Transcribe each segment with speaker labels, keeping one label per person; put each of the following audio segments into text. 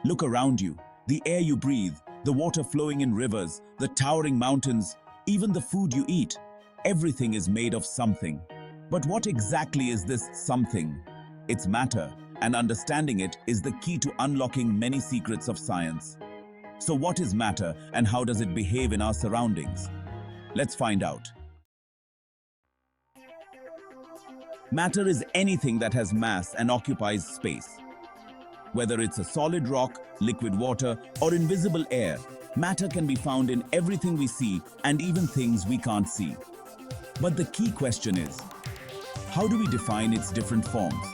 Speaker 1: Look around you. The air you breathe, the water flowing in rivers, the towering mountains, even the food you eat. Everything is made of something. But what exactly is this something? It's matter, and understanding it is the key to unlocking many secrets of science. So what is matter and how does it behave in our surroundings? Let's find out. Matter is anything that has mass and occupies space. Whether it's a solid rock, liquid water, or invisible air, matter can be found in everything we see and even things we can't see. But the key question is, how do we define its different forms?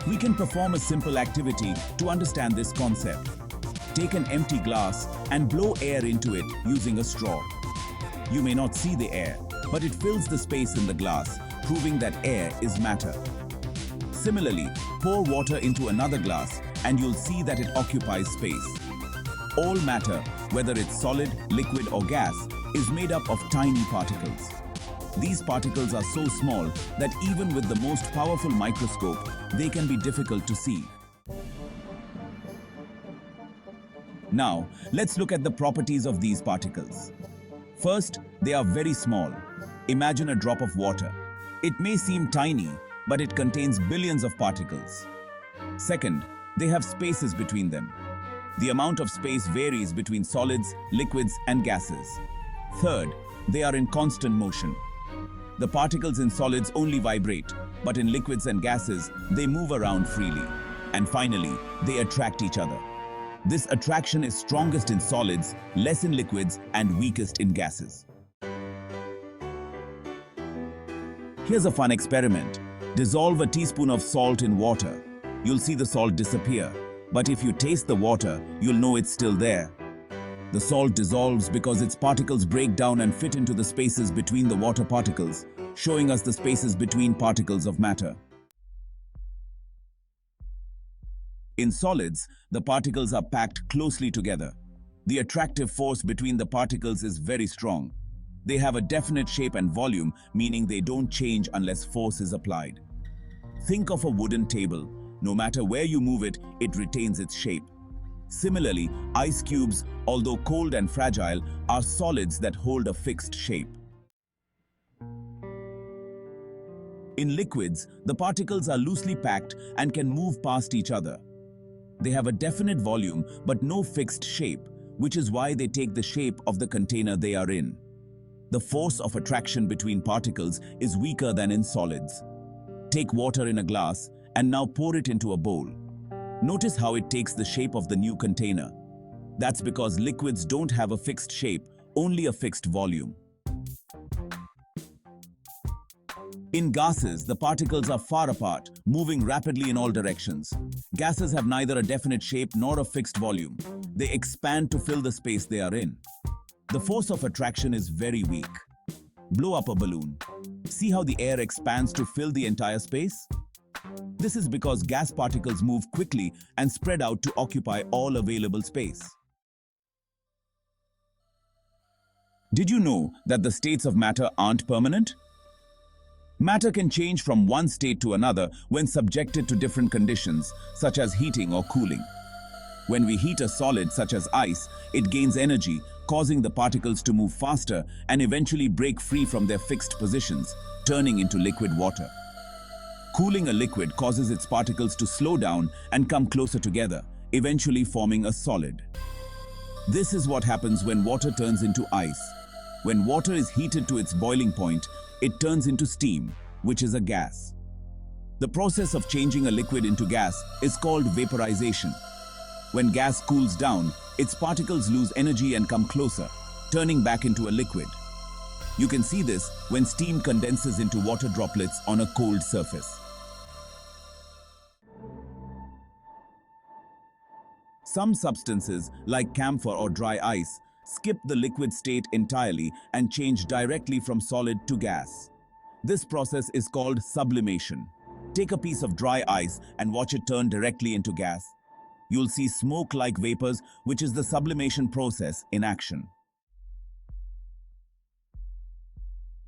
Speaker 1: We can perform a simple activity to understand this concept. Take an empty glass and blow air into it using a straw. You may not see the air, but it fills the space in the glass, proving that air is matter. Similarly, pour water into another glass and you'll see that it occupies space. All matter, whether it's solid, liquid or gas, is made up of tiny particles. These particles are so small that even with the most powerful microscope, they can be difficult to see. Now, let's look at the properties of these particles. First, they are very small. Imagine a drop of water. It may seem tiny, but it contains billions of particles. Second, they have spaces between them. The amount of space varies between solids, liquids, and gases. Third, they are in constant motion. The particles in solids only vibrate, but in liquids and gases, they move around freely. And finally, they attract each other. This attraction is strongest in solids, less in liquids, and weakest in gases. Here's a fun experiment. Dissolve a teaspoon of salt in water. You'll see the salt disappear. But if you taste the water, you'll know it's still there. The salt dissolves because its particles break down and fit into the spaces between the water particles, showing us the spaces between particles of matter. In solids, the particles are packed closely together. The attractive force between the particles is very strong. They have a definite shape and volume, meaning they don't change unless force is applied. Think of a wooden table. No matter where you move it, it retains its shape. Similarly, ice cubes, although cold and fragile, are solids that hold a fixed shape. In liquids, the particles are loosely packed and can move past each other. They have a definite volume but no fixed shape, which is why they take the shape of the container they are in. The force of attraction between particles is weaker than in solids. Take water in a glass and now pour it into a bowl. Notice how it takes the shape of the new container. That's because liquids don't have a fixed shape, only a fixed volume. In gases, the particles are far apart, moving rapidly in all directions. Gases have neither a definite shape nor a fixed volume. They expand to fill the space they are in. The force of attraction is very weak. Blow up a balloon. See how the air expands to fill the entire space? This is because gas particles move quickly and spread out to occupy all available space. Did you know that the states of matter aren't permanent? Matter can change from one state to another when subjected to different conditions, such as heating or cooling. When we heat a solid such as ice, it gains energy, causing the particles to move faster and eventually break free from their fixed positions, turning into liquid water. Cooling a liquid causes its particles to slow down and come closer together, eventually forming a solid. This is what happens when water turns into ice. When water is heated to its boiling point, it turns into steam, which is a gas. The process of changing a liquid into gas is called vaporization. When gas cools down, its particles lose energy and come closer, turning back into a liquid. You can see this when steam condenses into water droplets on a cold surface. Some substances, like camphor or dry ice, skip the liquid state entirely and change directly from solid to gas. This process is called sublimation. Take a piece of dry ice and watch it turn directly into gas. You'll see smoke-like vapors, which is the sublimation process in action.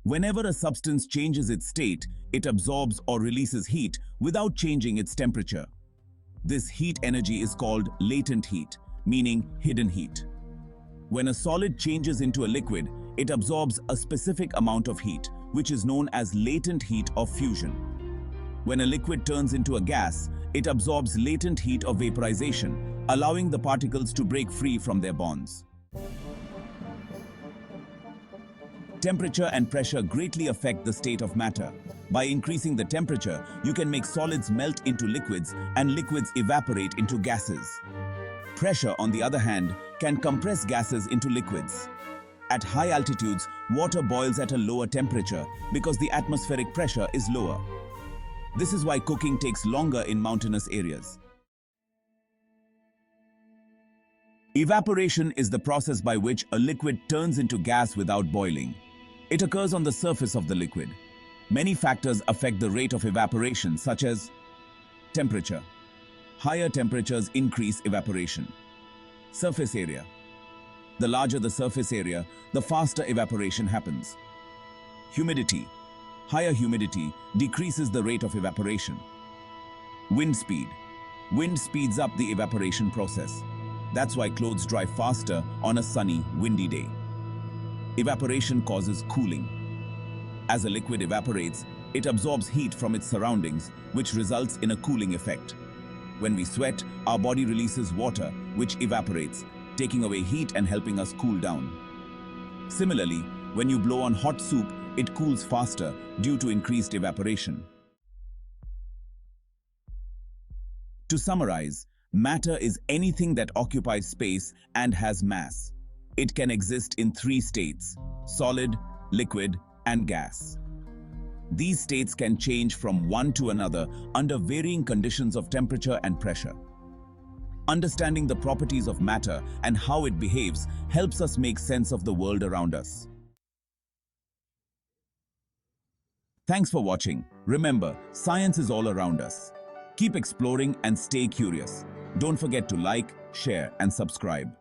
Speaker 1: Whenever a substance changes its state, it absorbs or releases heat without changing its temperature. This heat energy is called latent heat, meaning hidden heat. When a solid changes into a liquid, it absorbs a specific amount of heat, which is known as latent heat of fusion. When a liquid turns into a gas, it absorbs latent heat of vaporization, allowing the particles to break free from their bonds. Temperature and pressure greatly affect the state of matter. By increasing the temperature, you can make solids melt into liquids and liquids evaporate into gases. Pressure, on the other hand, can compress gases into liquids. At high altitudes, water boils at a lower temperature because the atmospheric pressure is lower. This is why cooking takes longer in mountainous areas. Evaporation is the process by which a liquid turns into gas without boiling. It occurs on the surface of the liquid. Many factors affect the rate of evaporation, such as temperature. Higher temperatures increase evaporation. Surface area. The larger the surface area, the faster evaporation happens. Humidity. Higher humidity decreases the rate of evaporation. Wind speed. Wind speeds up the evaporation process. That's why clothes dry faster on a sunny, windy day. Evaporation causes cooling. As a liquid evaporates, it absorbs heat from its surroundings, which results in a cooling effect. When we sweat, our body releases water, which evaporates, taking away heat and helping us cool down. Similarly, when you blow on hot soup, it cools faster due to increased evaporation. To summarize, matter is anything that occupies space and has mass. It can exist in three states: solid, liquid, and gas. These states can change from one to another under varying conditions of temperature and pressure. Understanding the properties of matter and how it behaves helps us make sense of the world around us. Thanks for watching. Remember, science is all around us. Keep exploring and stay curious. Don't forget to like, share, and subscribe.